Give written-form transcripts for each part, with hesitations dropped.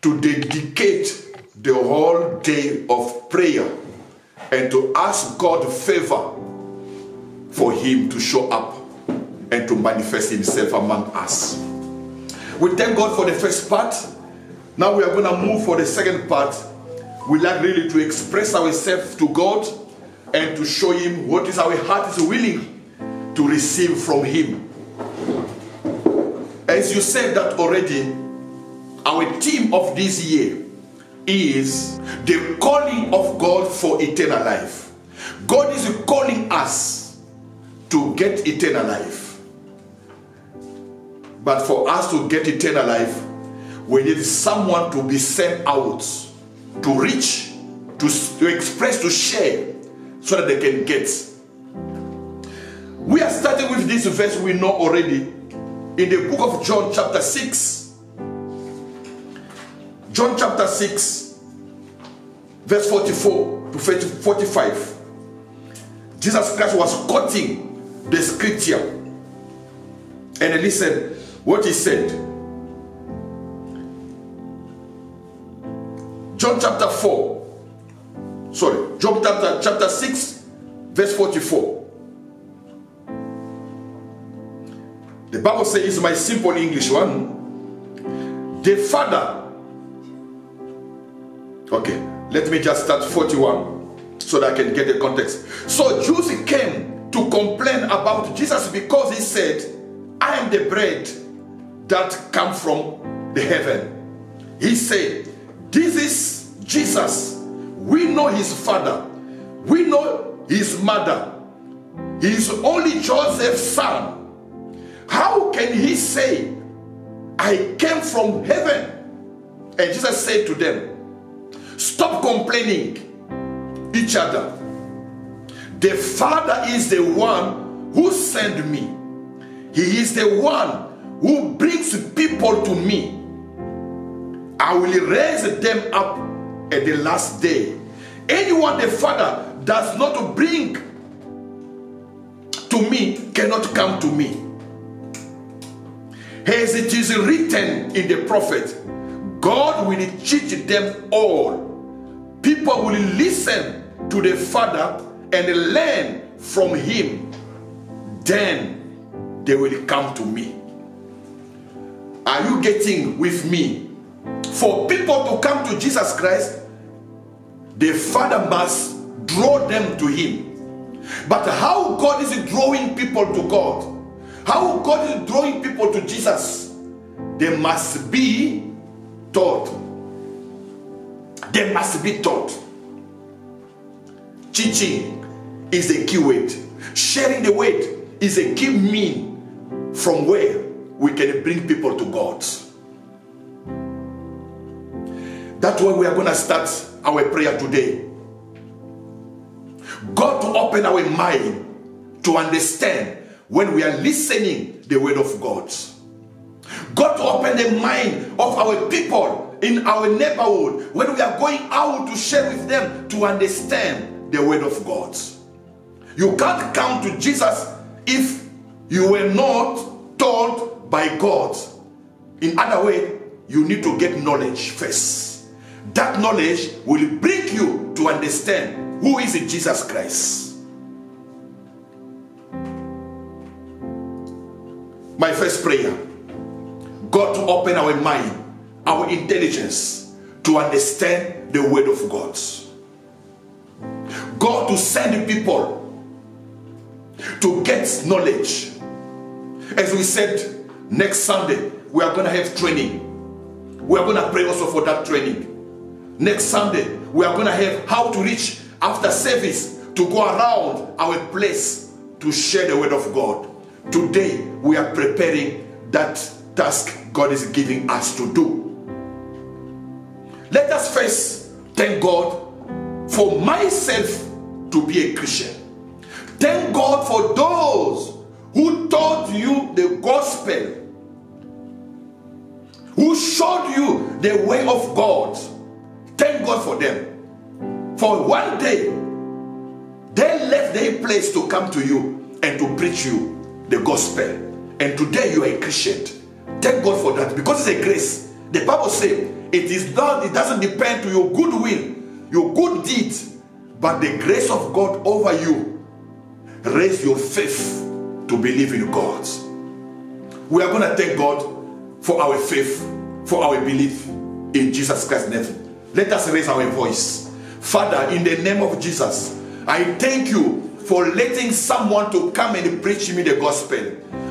to dedicate the whole day of prayer and to ask God favor for him to show up and to manifest himself among us. We thank God for the first part. Now we are going to move for the second part. We like really to express ourselves to God and to show him what is our heart is willing to receive from him. As you said that already, our theme of this year is the calling of God for eternal life. God is calling us to get eternal life. But for us to get eternal life, we need someone to be sent out, to reach, to express, to share, so that they can get. We are starting with this verse we know already in the book of John chapter 6. John chapter 6, verse 44 to 45. Jesus Christ was quoting the scripture. And listen what he said. John chapter 6, verse 44. The Bible says, my simple English one, the Father. Okay, let me just start 41 so that I can get the context. So Jews came to complain about Jesus because he said, I am the bread that comes from the heaven. He said, this is Jesus. We know his father. We know his mother. He is only Joseph's son. How can he say, I came from heaven? And Jesus said to them, stop complaining each other. The Father is the one who sent me. He is the one who brings people to me. I will raise them up at the last day. Anyone the Father does not bring to me cannot come to me. As it is written in the prophet, God will teach them all. People will listen to the Father and learn from him. Then they will come to me. Are you getting with me? For people to come to Jesus Christ, the Father must draw them to him. But how God is drawing people to God? How God is drawing people to Jesus? They must be taught. They must be taught. Teaching is the key word. Sharing the word is a key mean from where we can bring people to God. That's why we are going to start our prayer today. God to open our mind to understand when we are listening the word of God. God to open the mind of our people in our neighborhood when we are going out to share with them to understand the word of God. You can't come to Jesus if you were not taught by God. In other words, you need to get knowledge first. That knowledge will bring you to understand who is Jesus Christ. My first prayer, God to open our mind, our intelligence to understand the word of God. God to send people to get knowledge. As we said, next Sunday we are going to have training. We are going to pray also for that training. Next Sunday we are going to have how to reach after service to go around our place to share the word of God. Today we are preparing that task God is giving us to do. Let us first thank God for myself to be a Christian. Thank God for those who taught you the gospel, who showed you the way of God. Thank God for them. For one day, they left their place to come to you and to preach you the gospel. And today you are a Christian. Thank God for that, because it's a grace. The Bible says, It doesn't depend to your good will, your good deeds, but the grace of God over you. Raise your faith to believe in God. We are going to thank God for our faith, for our belief in Jesus Christ's name. Let us raise our voice. Father, in the name of Jesus, I thank you for letting someone to come and preach me the gospel.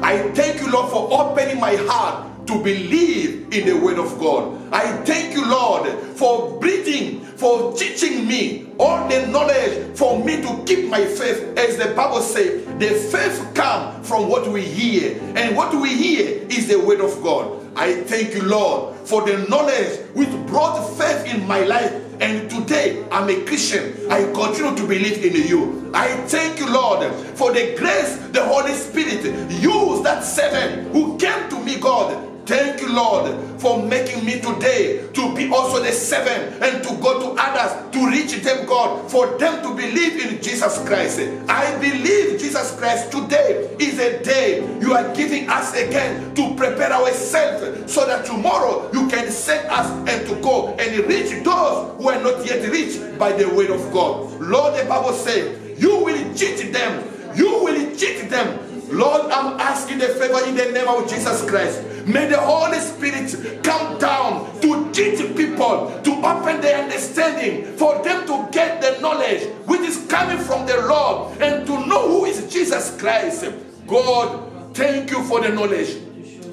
I thank you, Lord, for opening my heart to believe in the word of God. I thank you, Lord, for breathing, for teaching me all the knowledge for me to keep my faith. As the Bible says, the faith comes from what we hear, and what we hear is the word of God. I thank you, Lord, for the knowledge which brought faith in my life. And today, I'm a Christian. I continue to believe in you. I thank you, Lord, for the grace the Holy Spirit used that servant who came to me, God. Thank you, Lord, for making me today to be also the servant and to go to others, to reach them, God, for them to believe in Jesus Christ. I believe Jesus Christ today is a day you are giving us again to prepare ourselves so that tomorrow you can send us and to go and reach those who are not yet reached by the word of God. Lord, the Bible says, you will teach them. You will teach them. Lord, I'm asking the favor in the name of Jesus Christ. May the Holy Spirit come down to teach people, to open their understanding, for them to get the knowledge which is coming from the Lord and to know who is Jesus Christ. God, thank you for the knowledge.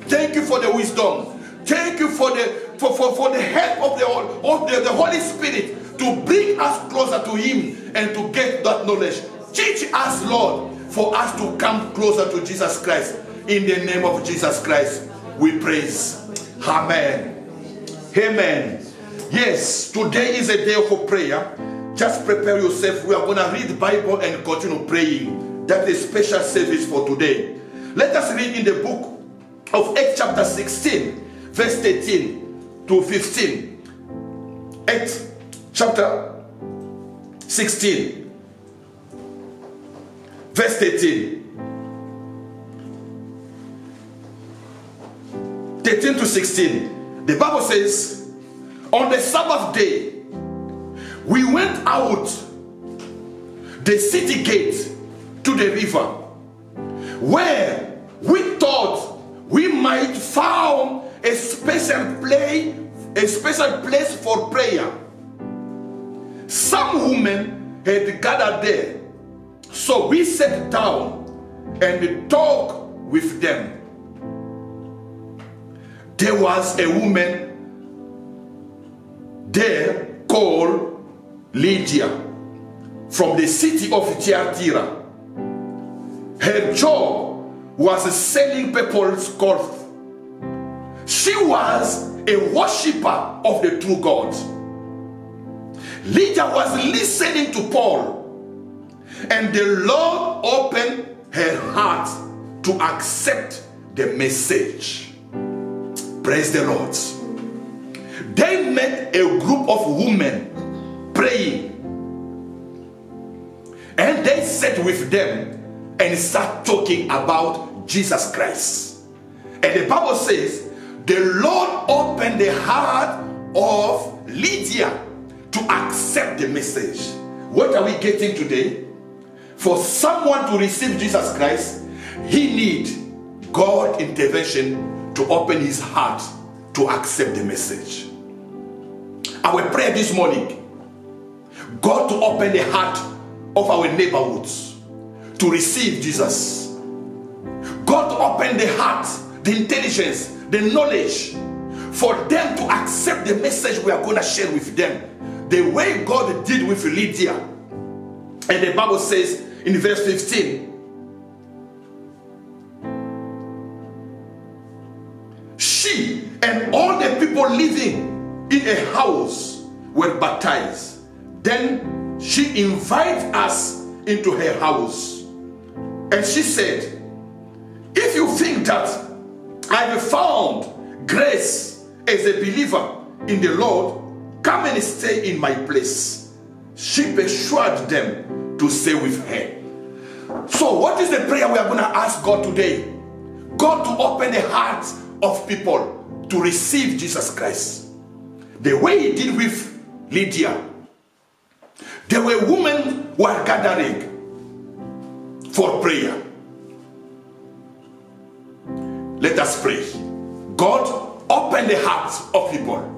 Thank you for the wisdom. Thank you for the help of the Holy Spirit to bring us closer to Him and to get that knowledge. Teach us, Lord, for us to come closer to Jesus Christ. In the name of Jesus Christ, we praise. Amen. Amen. Yes, today is a day of prayer. Just prepare yourself. We are going to read the Bible and continue praying. That is a special service for today. Let us read in the book of Acts chapter 16, verse 13 to 15. Acts chapter 16. Verse 13. 13 to 16. The Bible says, on the Sabbath day, we went out the city gate to the river, where we thought we might find a special place for prayer. Some women had gathered there. So we sat down and talked with them. There was a woman there called Lydia from the city of Thyatira. Her job was selling people's clothes. She was a worshiper of the true God. Lydia was listening to Paul. And the Lord opened her heart to accept the message. Praise the Lord. They met a group of women praying. And they sat with them and started talking about Jesus Christ. And the Bible says, the Lord opened the heart of Lydia to accept the message. What are we getting today? For someone to receive Jesus Christ, he needs God's intervention to open his heart to accept the message. Our prayer this morning, God to open the heart of our neighborhoods to receive Jesus. God to open the heart, the intelligence, the knowledge for them to accept the message we are going to share with them. The way God did with Lydia. And the Bible says in verse 15, she and all the people living in a house were baptized. Then she invited us into her house. And she said, if you think that I have found grace as a believer in the Lord, come and stay in my place. She persuaded them to stay with her. So what is the prayer we are going to ask God today? God to open the hearts of people to receive Jesus Christ. the way he did with Lydia. There were women who are gathering for prayer. Let us pray. God, open the hearts of people.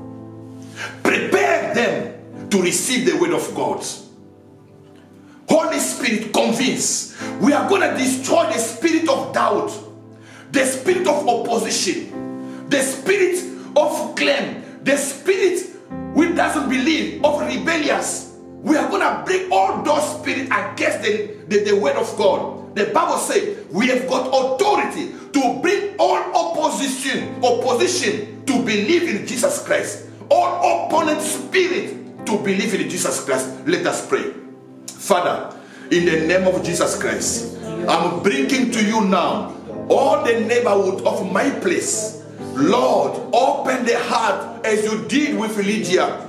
Prepare them to receive the word of God. Holy Spirit, convince. We are going to destroy the spirit of doubt, the spirit of opposition, the spirit of claim, the spirit which doesn't believe, of rebellious. We are going to break all those spirits against the word of God. The Bible says we have got authority to bring all opposition to believe in Jesus Christ. All opponent spirit to believe in Jesus Christ. Let us pray. Father, in the name of Jesus Christ, I'm bringing to you now all the neighborhood of my place. Lord, open the heart as you did with Lydia,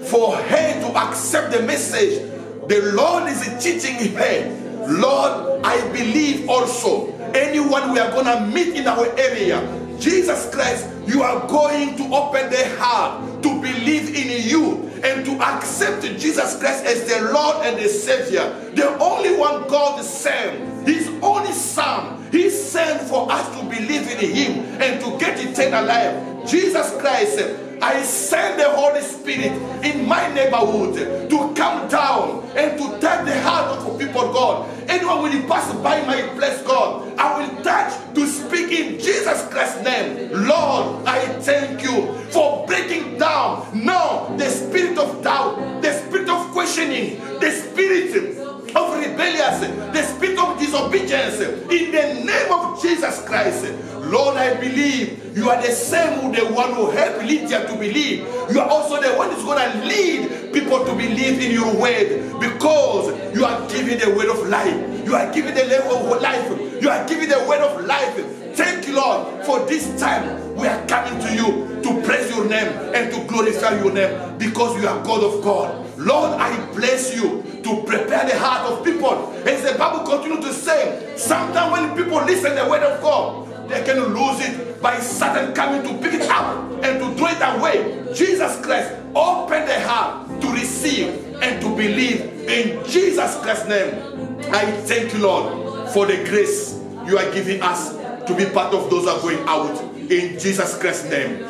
for her to accept the message the Lord is teaching her. Lord, I believe also anyone we are going to meet in our area, Jesus Christ, you are going to open their heart to believe in you and to accept Jesus Christ as their Lord and the Savior. The only one God sent, His only Son, He sent for us to believe in Him and to get eternal life. Jesus Christ, I send the Holy Spirit in my neighborhood to come down and to touch the heart of people, God. Anyone will pass by my place, God, I will touch to speak in Jesus Christ's name. Lord, I thank you for breaking down now the spirit of doubt, the spirit of questioning, the spirit of rebellious, the spirit of disobedience. In the name of Jesus Christ, Lord, I believe you are the same, the one who helped Lydia to believe. You are also the one who's going to lead people to believe in your word, because you are giving the word of life. You are giving the level of life. You are giving the word of life. Thank you, Lord, for this time we are coming to you to praise your name and to glorify your name, because you are God of God. Lord, I bless you to prepare the heart of people. As the Bible continues to say, sometimes when people listen to the word of God, they can lose it by Satan coming to pick it up and to throw it away. Jesus Christ, open the heart to receive and to believe in Jesus Christ's name. I thank you, Lord, for the grace you are giving us to be part of those who are going out. In Jesus Christ's name.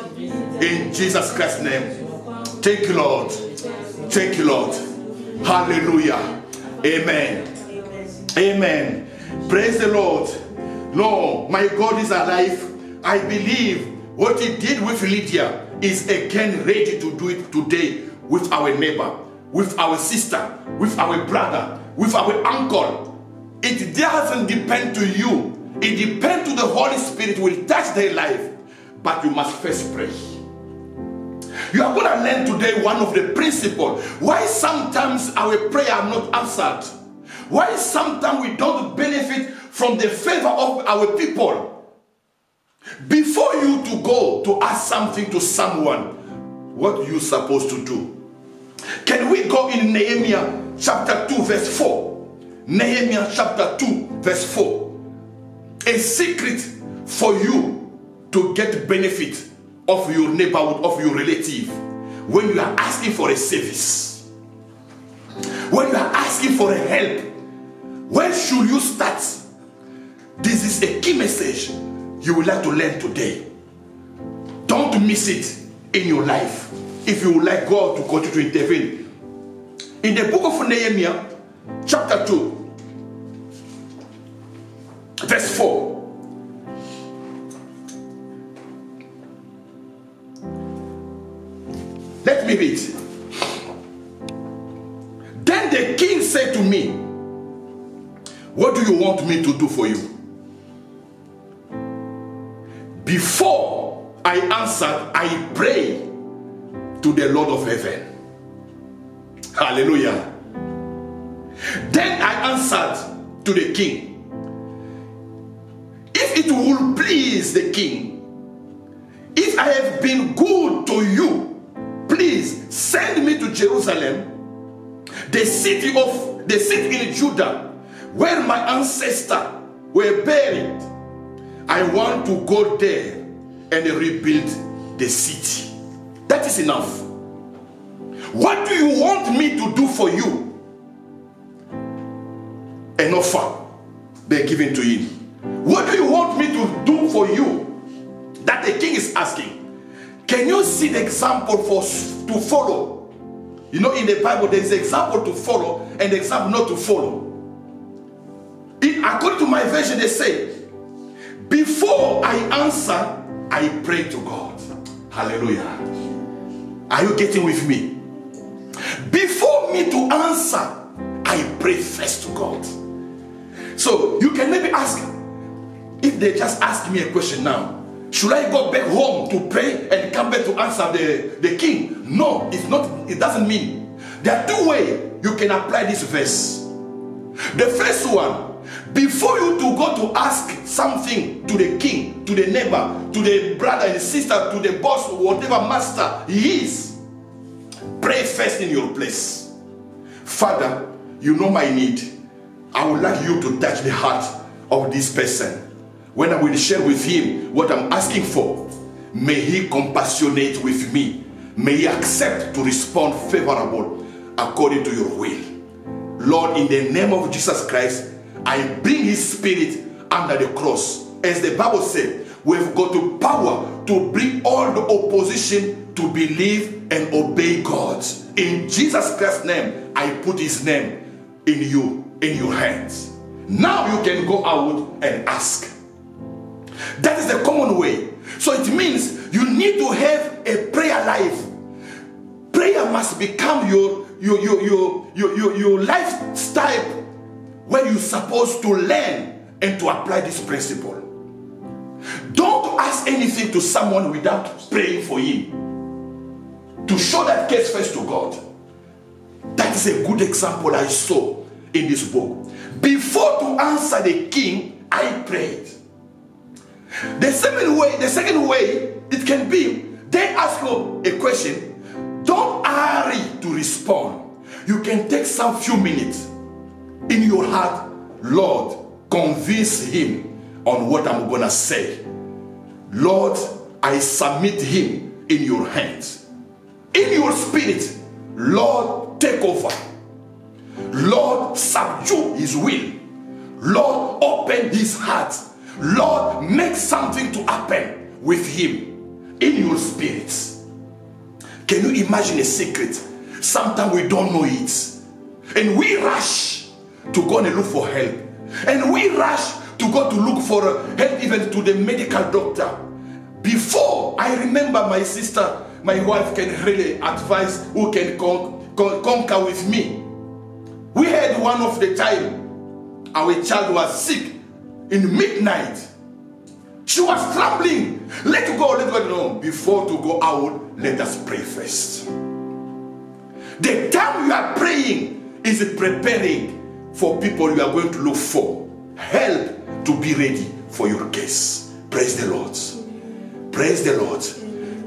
In Jesus Christ's name. Thank you, Lord. Thank you, Lord. Hallelujah. Amen. Amen. Praise the Lord. No, my God is alive. I believe what He did with Lydia is again ready to do it today with our neighbor, with our sister, with our brother, with our uncle. It doesn't depend to you. It depends to the Holy Spirit will touch their life. But you must first pray. You are going to learn today one of the principles why sometimes our prayer are not answered. Why sometimes we don't benefit from the favor of our people. Before you to go to ask something to someone, what are you supposed to do? Can we go in Nehemiah chapter 2 verse 4? Nehemiah chapter 2 verse 4. A secret for you to get benefit of your neighborhood, of your relative, when you are asking for a service, when you are asking for a help, where should you start? This is a key message you would like to learn today. Don't miss it in your life if you would like God to continue to intervene. In the book of Nehemiah, chapter 2, verse 4. Let me read. Then the king said to me, what do you want me to do for you? Before I answered, I prayed to the Lord of heaven. Hallelujah. Then I answered to the king, if it will please the king, if I have been good to you, please send me to Jerusalem, the city in Judah, where my ancestors were buried. I want to go there and rebuild the city. That is enough. What do you want me to do for you? An offer they're giving to him. What do you want me to do for you? That the king is asking. Can you see the example to follow? You know, in the Bible, there is an example to follow and example not to follow. According to my version, they say, before I answer, I pray to God. Hallelujah. Are you getting with me? Before me to answer, I pray first to God. So you can maybe ask, if they just ask me a question now, should I go back home to pray and come back to answer the king? No, it's not. It doesn't mean. There are two ways you can apply this verse. The first one, before you to go to ask something to the king, to the neighbor, to the brother and sister, to the boss, whatever master he is, pray first in your place. Father, you know my need. I would like you to touch the heart of this person. When I will share with him what I'm asking for, may he compassionate with me. May he accept to respond favorable according to your will. Lord, in the name of Jesus Christ, I bring his spirit under the cross. As the Bible said, we've got the power to bring all the opposition to believe and obey God. In Jesus Christ's name, I put his name in your hands. Now you can go out and ask. That is the common way. So it means you need to have a prayer life. Prayer must become your lifestyle where you're supposed to learn and to apply this principle. Don't ask anything to someone without praying for him. To show that case first to God. That is a good example I saw in this book. Before to answer the king, I prayed. The second way it can be, they ask you a question, don't hurry to respond. You can take some few minutes in your heart. Lord, convince him on what I'm gonna say. Lord, I submit him in your hands. In your spirit, Lord, take over. Lord, subdue his will. Lord, open his heart. Lord, make something to happen with him in your spirits. Can you imagine a secret? Sometimes we don't know it. And we rush to go and look for help. And we rush to go to look for help even to the medical doctor. Before, I remember my sister, my wife can really advise who can conquer with me. We had one of the time, our child was sick. In midnight, she was trembling. Let's go. No. Before to go out, let us pray first. The time you are praying is preparing for people you are going to look for. Help to be ready for your case. Praise the Lord. Praise the Lord.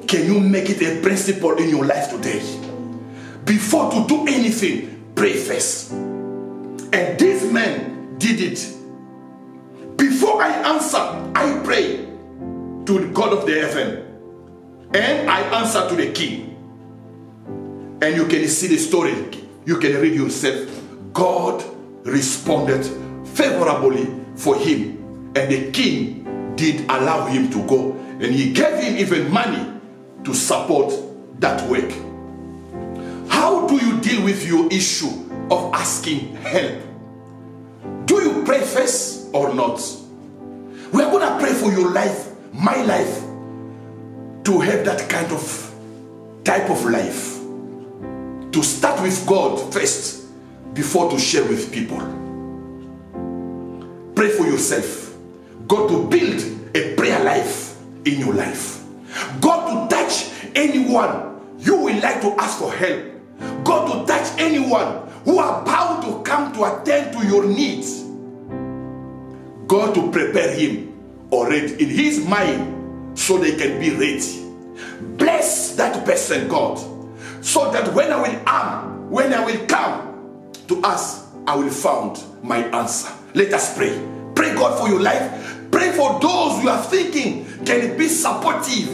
Can you make it a principle in your life today? Before to do anything, pray first. And this man did it. Before I answer, I pray to the God of the heaven. And I answer to the king. And you can see the story. You can read yourself. God responded favorably for him. And the king did allow him to go. And he gave him even money to support that work. How do you deal with your issue of asking help? Do you pray first or not? We are going to pray for your life, my life, to have that kind of type of life. To start with God first before to share with people. Pray for yourself. God to build a prayer life in your life. God to touch anyone you will like to ask for help. God to touch anyone who are about to come to attend to your needs. God to prepare him already in his mind so they can be ready. Bless that person, God, so that when I will come to us, I will find my answer. Let us pray. Pray God for your life. Pray for those you are thinking can be supportive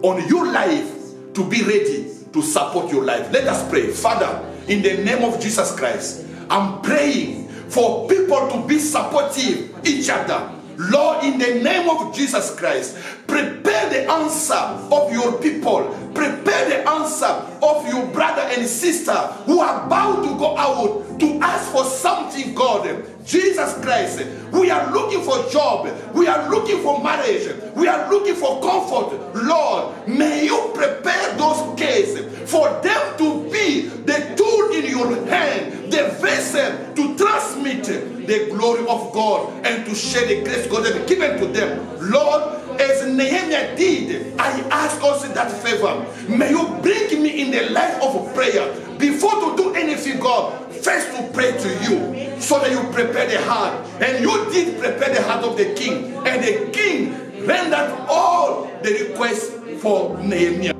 on your life to be ready to support your life. Let us pray. Father, in the name of Jesus Christ, I'm praying for people to be supportive each other. Lord, in the name of Jesus Christ, prepare the answer of your people. Prepare the answer of your brother and sister who are about to go out to ask for something, God. Jesus Christ, we are looking for job. We are looking for marriage. We are looking for comfort. Lord, may you prepare those cases for them to be the tool in your hand, the vessel to transmit the glory of God and to share the grace God has given to them. Lord, as Nehemiah did, I ask also that favor. May you bring me in the life of prayer. Before to do anything, God, first to pray to you so that you prepare the heart. And you did prepare the heart of the king. And the king rendered all the requests for Nehemiah.